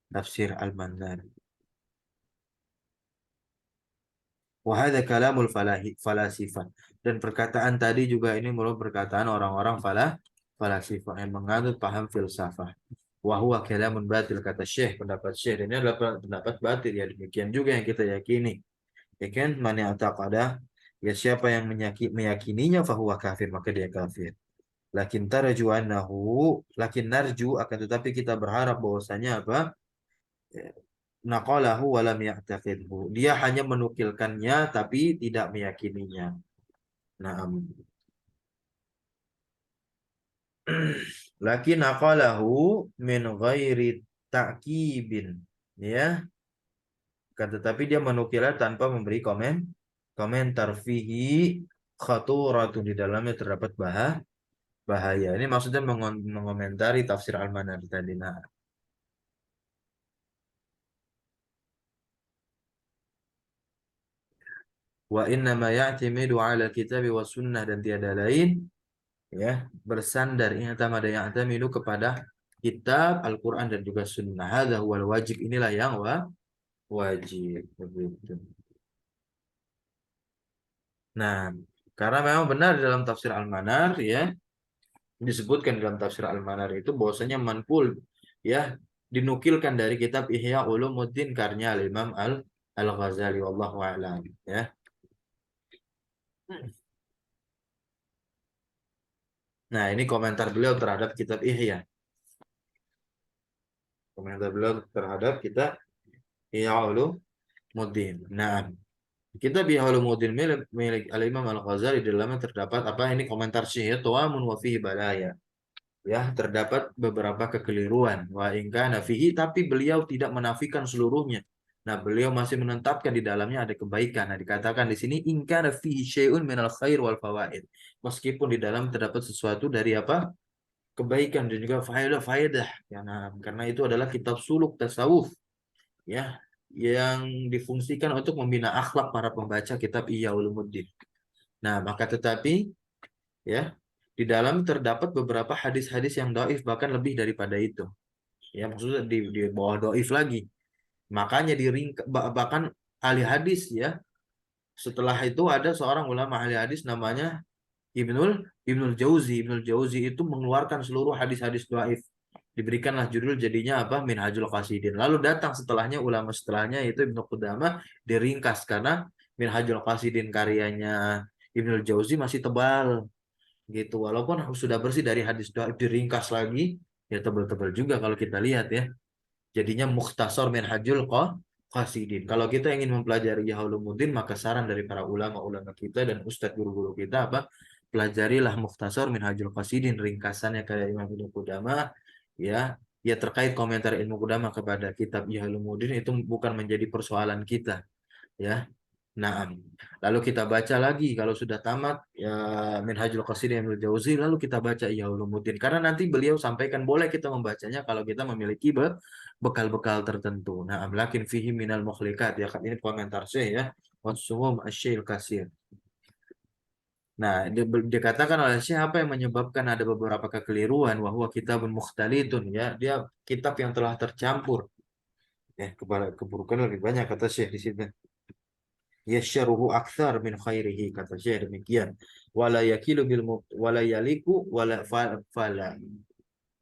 tafsir Al-Manar. Wahada kalamul falasifah, dan perkataan tadi juga ini merupakan perkataan orang-orang falasifah yang menganut paham filsafah. Wahwa kalamun batil, kata Syekh, pendapat Syekh, dan ini adalah pendapat batil ya, demikian juga yang kita yakini. Ya kan, man ya'taqada, ya, siapa yang meyakininya, fahuwa kafir, maka dia kafir. Lakin tarju annahu, lakin narju, akan tetapi kita berharap bahwasanya apa? Naqalahu wa lam ya'taqidhu. Dia hanya menukilkannya tapi tidak meyakininya. Naam. Lakin naqalahu min ghairi ta'kibin. Ya, kan, tetapi dia menukilnya tanpa memberi komentar, fihi khaturatun, di dalamnya terdapat bahaya. Ini maksudnya mengomentari tafsir Al-Manar tadi. Nah, wa inna ma ya'timidu 'ala kitabi wa sunnah, dan tiada lain ya, bersandar, i'tamada ya'tamidu, kepada kitab Al-Quran dan juga sunnah. Hadza huwal wajib, inilah yang wajib, begitu. Nah, karena memang benar dalam tafsir Al-Manar ya, disebutkan dalam tafsir Al-Manar itu bahwasanya manqul ya, dinukilkan dari kitab Ihya Ulumuddin karya Imam Al-Ghazali wallahu a'lam ya. Nah, ini komentar beliau terhadap kitab Ihya. Komentar beliau terhadap kitab Ihya Ulumuddin. Nah, kitab Ihya Ulumuddin milik Al-Imam Al-Ghazali di dalamnya terdapat apa ini komentar Syekh Tawamun wa fihi balaya. Ya, terdapat beberapa kekeliruan wa ingkana fihi, tapi beliau tidak menafikan seluruhnya. Nah, beliau masih menetapkan di dalamnya ada kebaikan. Nah, dikatakan di sini ingkana fihi syai'un minal khair wal fawaid. Meskipun di dalam terdapat sesuatu dari apa? Kebaikan dan juga faedah-faedah. Ya, nah, karena itu adalah kitab suluk tasawuf ya yang difungsikan untuk membina akhlak para pembaca kitab Ihya Ulumuddin. Nah, maka tetapi ya di dalam terdapat beberapa hadis-hadis yang dhaif bahkan lebih daripada itu. Ya, maksudnya di bawah dhaif lagi. Makanya bahkan ahli hadis ya. Setelah itu ada seorang ulama ahli hadis namanya Ibnul Jauzi. Ibnul Jauzi itu mengeluarkan seluruh hadis-hadis dhaif. Diberikanlah judul jadinya apa? Minhajul Qasidin. Lalu datang setelahnya ulama setelahnya yaitu Ibnu Qudamah diringkas karena Minhajul Qasidin karyanya Ibnul Jauzi masih tebal gitu. Walaupun sudah bersih dari hadis dhaif diringkas lagi ya tebal-tebal juga kalau kita lihat ya. Jadinya Mukhtasar Minhajul Qasidin. Kalau kita ingin mempelajari Ulumuddin maka saran dari para ulama-ulama kita dan ustadz guru-guru kita apa? Pelajarilah Mukhtasar Minhajul Qasidin ringkasannya kayak Imam Ibnu Qudamah ya. Ya terkait komentar ilmu Qudamah kepada kitab Ulumuddin itu bukan menjadi persoalan kita ya. Nah, lalu kita baca lagi kalau sudah tamat ya Minhajul Qasidin Ibnu Jauzi lalu kita baca Ihya Ulumuddin karena nanti beliau sampaikan boleh kita membacanya kalau kita memiliki bekal-bekal tertentu. Nah, lakin fihi minal mukhlikat ya kan ini komentar saya ya. Wasumum asyil kasir. Nah, dikatakan oleh Syekh apa yang menyebabkan ada beberapa kekeliruan wahwa kitabun mukhtalitun ya, dia kitab yang telah tercampur. Kepada keburukan lebih banyak kata Syekh di sini. Yasyaruhu akthar min khairihi kata Syekh demikian. Wala yakilu wala yaliku wala fala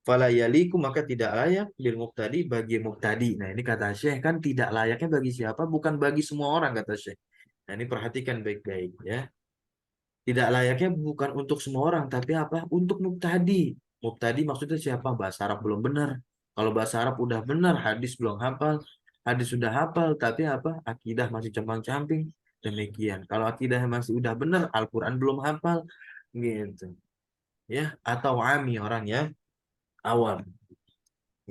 fala yaliku maka tidak layak bil muqtadi bagi muqtadi. Nah, ini kata Syekh kan tidak layaknya bagi siapa? Bukan bagi semua orang kata Syekh. Nah, ini perhatikan baik-baik ya. Tidak layaknya bukan untuk semua orang, tapi apa? Untuk muqtadi. Muqtadi maksudnya siapa? Bahasa Arab belum benar. Kalau bahasa Arab udah benar, hadis belum hafal. Hadis sudah hafal, tapi apa? Akidah masih compang-camping. Demikian. Kalau akidah masih udah benar, Al-Quran belum hafal. Gitu. Ya, atau ami orang ya awam.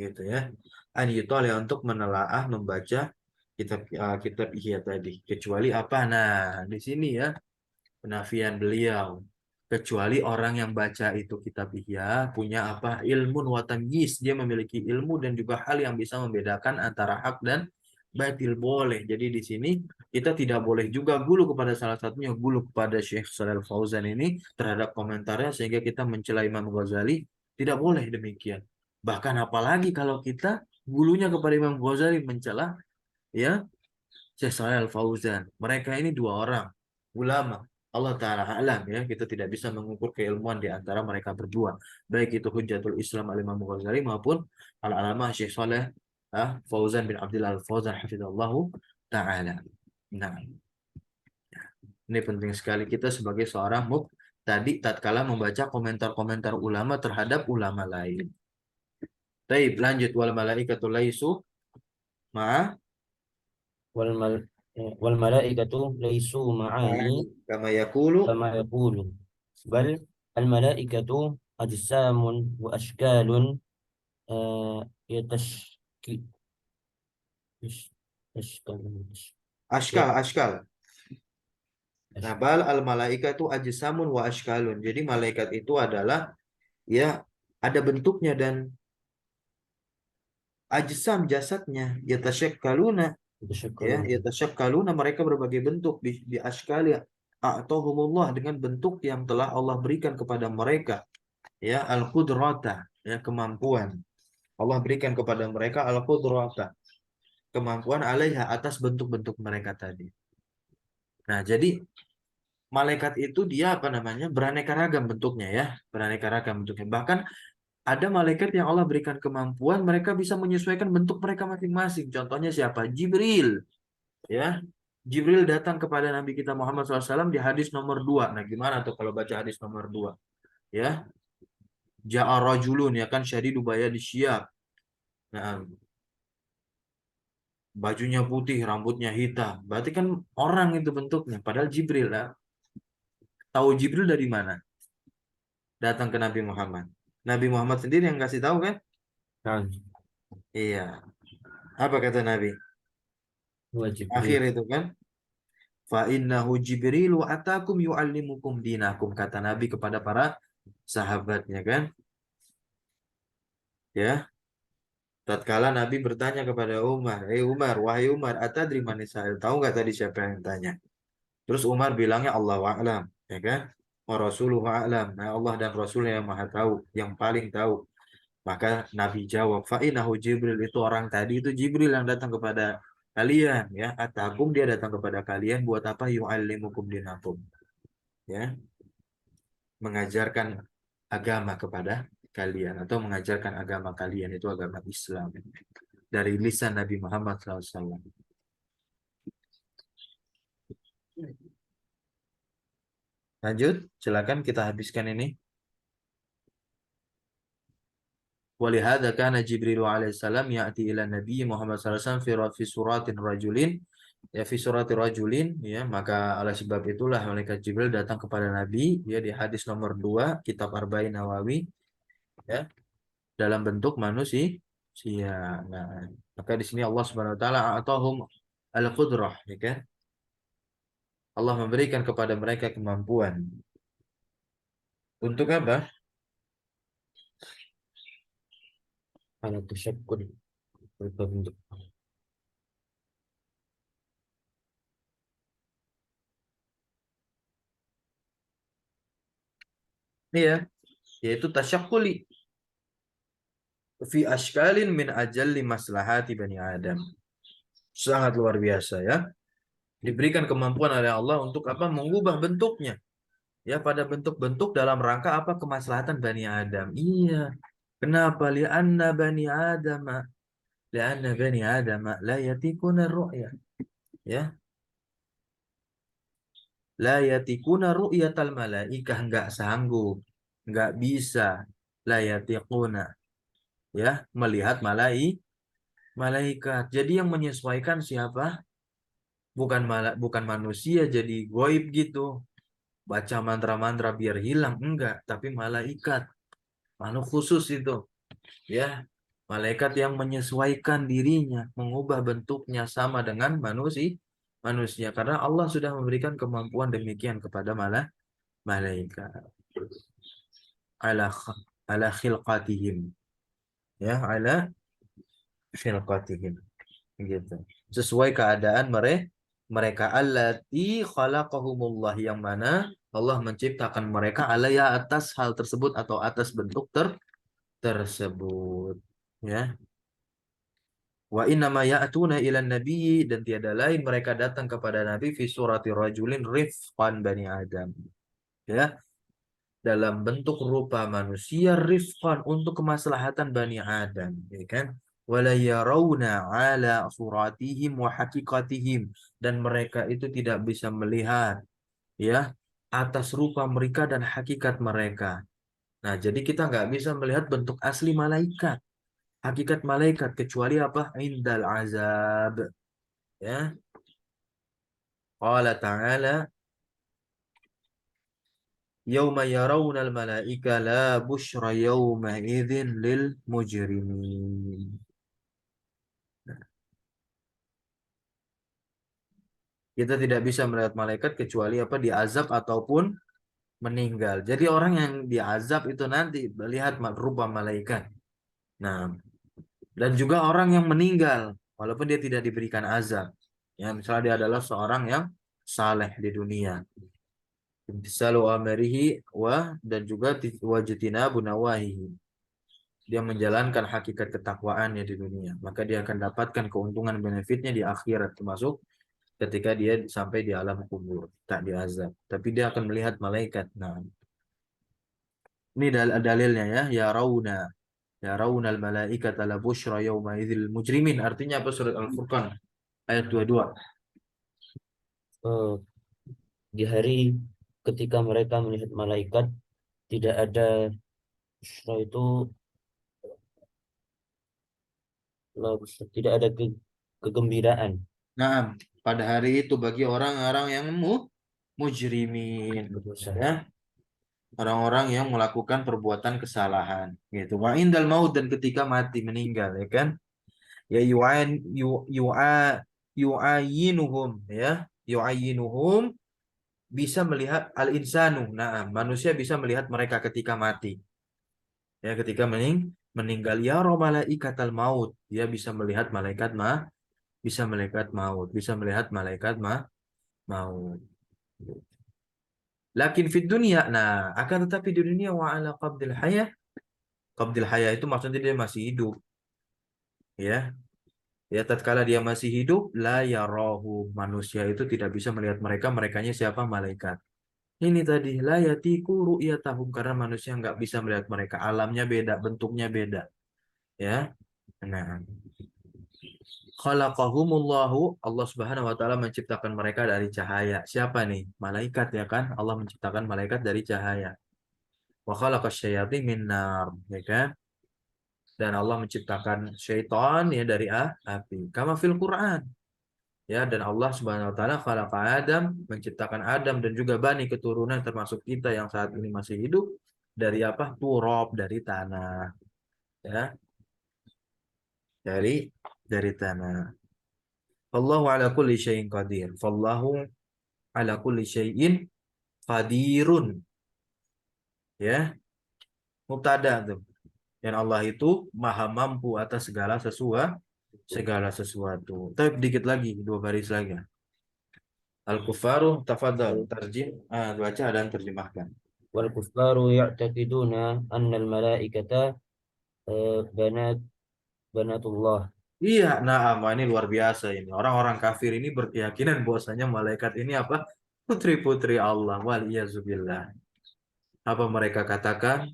Gitu ya. An yutali untuk menelaah, membaca kitab Ihya tadi. Kecuali apa? Nah, di sini ya penafian beliau kecuali orang yang baca itu kitab Ihya punya apa ilmu wa tamyiz dia memiliki ilmu dan juga hal yang bisa membedakan antara hak dan batil boleh jadi di sini kita tidak boleh juga gulu kepada salah satunya gulu kepada Syekh Shalal Fauzan ini terhadap komentarnya sehingga kita mencela Imam Ghazali tidak boleh demikian bahkan apalagi kalau kita gulunya kepada Imam Ghazali mencela ya Syekh Shalal Fauzan. Mereka ini dua orang ulama. Allah Ta'ala alam ya. Kita tidak bisa mengukur keilmuan di antara mereka berdua. Baik itu Hujjatul Islam Al-Imam Ghazali maupun Al-Alamah Syekh Saleh Fauzan bin Abdullah Al-Fauzan Hafizallahu Ta'ala. Nah, ini penting sekali kita sebagai seorang tadi tatkala membaca komentar-komentar ulama terhadap ulama lain. Baik, lanjut wal malaikatul laisu ma'a والمل والملائكة ليسوا معاني kama yaqulu كما يقول، بل الملائكة أجسام وأشكال يتشكل يشكل ashkal. Nah, bal al malaika itu ajsamun wa ashkalun. Jadi malaikat itu adalah ya ada bentuknya dan ajsam jasadnya yatasyakkaluna ya يتشكلون. yatasyakkaluna mereka berbagai bentuk di ashkali a'tahumullah dengan bentuk yang telah Allah berikan kepada mereka ya al qudrata ya kemampuan. Allah berikan kepada mereka al qudrata kemampuan alaiha atas bentuk-bentuk mereka tadi. Nah, jadi malaikat itu dia apa namanya beraneka ragam bentuknya ya beraneka ragam bentuknya bahkan Ada malaikat yang Allah berikan kemampuan, mereka bisa menyesuaikan bentuk mereka masing-masing. Contohnya siapa? Jibril. Ya, Jibril datang kepada Nabi kita Muhammad SAW di hadis nomor 2. Nah, gimana tuh kalau baca hadis nomor 2? Ya, Ja'a rajulun, ya kan, syadidu bayadi syiyab. Nah, bajunya putih, rambutnya hitam. Berarti kan orang itu bentuknya. Padahal Jibril lah. Tahu Jibril dari mana? Datang ke Nabi Muhammad. Nabi Muhammad sendiri yang kasih tahu kan? Nah, Iya. Apa kata Nabi? huwa Akhir Jibril. itu kan? Fa innahu Jibrilu atakum yu'allimukum dinakum, kata Nabi kepada para sahabatnya kan? Ya. Tatkala Nabi bertanya kepada Umar, Umar, wahai Umar, atadri man Israil? Tahu nggak tadi siapa yang tanya? Terus Umar bilangnya Allah a'lam, ya kan? Wa rasuluhu a'lam. Nah, Allah dan Rasulnya yang maha tahu, yang paling tahu. Maka Nabi jawab, fa'inahu Jibril, itu orang tadi itu Jibril yang datang kepada kalian, ya. Atakum, dia datang kepada kalian buat apa? Yu'allimukum dinakum, ya. Mengajarkan agama kepada kalian atau mengajarkan agama kalian, itu agama Islam dari lisan Nabi Muhammad SAW. Lanjut, silakan kita habiskan ini. Walihada kana Jibril alaihissalam ya'ti ila Nabi Muhammad SAW fi suratin rajulin, ya fi surati rajulin, ya, maka oleh sebab itulah malaikat Jibril datang kepada Nabi, ya, di hadis nomor 2 kitab Arba'in Nawawi, ya, dalam bentuk manusia. Nah, maka di sini Allah Subhanahu wa taala atahum al-qudrah, ya kan? Allah memberikan kepada mereka kemampuan. Untuk apa? Ala tasyakkul, berbentuk. Iya, yaitu tasyakuli fi ashkalin min ajalli maslahati bani Adam. Sangat luar biasa, ya. Diberikan kemampuan oleh Allah untuk apa? Mengubah bentuknya. Ya, pada bentuk-bentuk dalam rangka apa? Kemaslahatan Bani Adam. Iya. Kenapa? Li'anna Bani Adam la yatikuna ru'ya. Ya. La yatikuna ru'yatal malaikah. Enggak sanggup. Enggak bisa. La yatikuna. Ya. Melihat malaikat. Jadi yang menyesuaikan siapa? Bukan manusia jadi goib gitu. Baca mantra-mantra biar hilang, enggak, tapi malaikat, makhluk khusus itu, ya, malaikat yang menyesuaikan dirinya, mengubah bentuknya sama dengan manusia karena Allah sudah memberikan kemampuan demikian kepada malaikat, ala ala khilqatihim, ya, ala khilqatihim, gitu, sesuai keadaan mereka allati khalaqahumullah, yang mana Allah menciptakan mereka alaya, atas hal tersebut atau atas bentuk tersebut, ya. Wa innama ya'tuna ilan nabiyyi, dan tiada lain mereka datang kepada nabi fi surati rajulin rifqan bani Adam, ya, dalam bentuk rupa manusia, rifqan, untuk kemaslahatan bani Adam, ya kan. Wala yarawna ala suratihim wa haqiqatihim, dan mereka itu tidak bisa melihat, ya, atas rupa mereka dan hakikat mereka. Nah, jadi kita nggak bisa melihat bentuk asli malaikat, hakikat malaikat, kecuali apa? Indal azab, ya. Qala ta'ala, yauma yarawunal malaika la busyra yauma idzin lil mujrimin. Kita tidak bisa melihat malaikat kecuali apa? Diazab ataupun meninggal. Jadi orang yang diazab itu nanti melihat rupa malaikat. Nah, dan juga orang yang meninggal walaupun dia tidak diberikan azab. Ya, misalnya dia adalah seorang yang saleh di dunia. Imtisalu amrihi dan juga wajitina bunawahihi. Dia menjalankan hakikat ketakwaannya di dunia, maka dia akan dapatkan keuntungan benefitnya di akhirat, termasuk ketika dia sampai di alam kubur, tak diazab, tapi dia akan melihat malaikat. Nah, Ini dalilnya ya. Ya rauna al malaikata la busyra yauma idzil mujrimin. Artinya apa surat Al-Furqan ayat 22. Eh, di hari ketika mereka melihat malaikat, tidak ada busra itu, tidak ada kegembiraan. Nah, pada hari itu bagi orang-orang yang mujrimin Berdosa. ya, orang-orang yang melakukan perbuatan kesalahan gitu. Wa indal maut dan ketika mati meninggal ya kan. Ya yu'ayinuhum ya. Yu'ayinuhum bisa melihat al-insanu. Nah, manusia bisa melihat mereka ketika mati. Ya, ketika meninggal ya malaikatal maut. Dia bisa melihat malaikat bisa melihat maut, bisa melihat malaikat maut. Lakin fit dunia, nah akan tetapi di dunia wa ala qabdil hayah itu maksudnya dia masih hidup, ya. Ya tatkala dia masih hidup, la yarahu manusia itu tidak bisa melihat mereka, merekanya siapa? Malaikat. Ini tadi la yatiku ru'yatahum karena manusia nggak bisa melihat mereka, alamnya beda, bentuknya beda, ya. Nah, khalaqahumullahu Allah Subhanahu wa taala menciptakan mereka dari cahaya. Siapa nih? Malaikat ya kan? Allah menciptakan malaikat dari cahaya. Wa khalaqasy syayatin min nar, ya kan? Dan Allah menciptakan syaitan ya dari api. Kama fil Quran. Ya, dan Allah Subhanahu wa taala khalaqa Adam, menciptakan Adam dan juga bani keturunan termasuk kita yang saat ini masih hidup dari apa? Turab, dari tanah, ya. Dari tanah. Allahu ala kulli syai'in qadir. Fallahu ala kulli syai'in qadirun, ya. Mubtada tuh. Dan Allah itu maha mampu atas segala sesuatu. Tapi dikit lagi, dua baris lagi. Al-kufaru tafadhal tarjim, baca dan terjemahkan. Wal kuffaru ya'taqiduna anna al malaikata banat banatullah. Iya, nah ini luar biasa ini. Orang-orang kafir ini berkeyakinan bahwasanya malaikat ini apa? Putri-putri Allah. Waliyazubillah. Apa mereka katakan?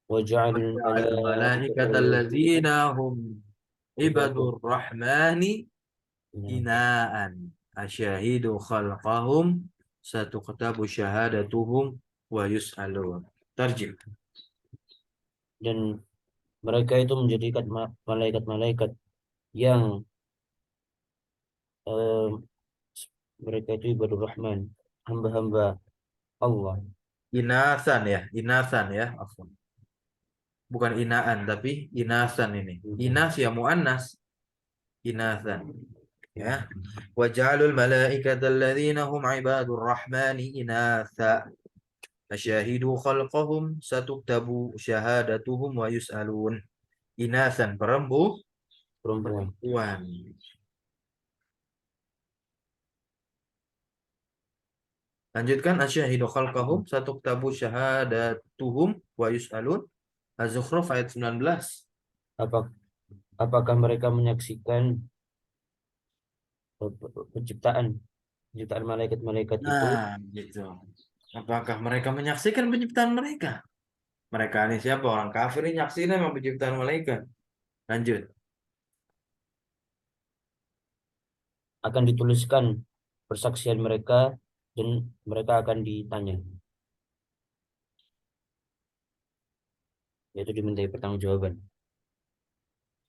Wa ja'alul Al-malaikata malaikata alladzina hum ibadah. ibadur rahmani hinaan asyahidu khalqahum satuktabu syahadatuhum wa yus'alun. Tarjim. Dan mereka itu menjadikan malaikat-malaikat yang eh, mereka itu ibadur rahman, hamba-hamba Allah. Inasan ya, inasan ya. Afwan. Bukan inaan tapi inasan ini. Inas ya muannas, inasan. Ya. Waj'alul malaikata alladzina hum ibadur rahmani inatha asyahidu khalqahum satuktabu syahadatuhum wa yus'alun. Inasan Perempuan. perempuan. Lanjutkan asyahidu khalqahum satuktabu syahadatuhum wa yus'alun. Az-Zukhruf ayat 19. Apa, apakah mereka menyaksikan penciptaan penciptaan malaikat-malaikat itu? Nah, gitu. Apakah mereka menyaksikan penciptaan mereka? Mereka ini siapa? Orang kafir ini nyaksiin emang penciptaan malaikat. Lanjut. Akan dituliskan persaksian mereka dan mereka akan ditanya, yaitu dimintai pertanggungjawaban.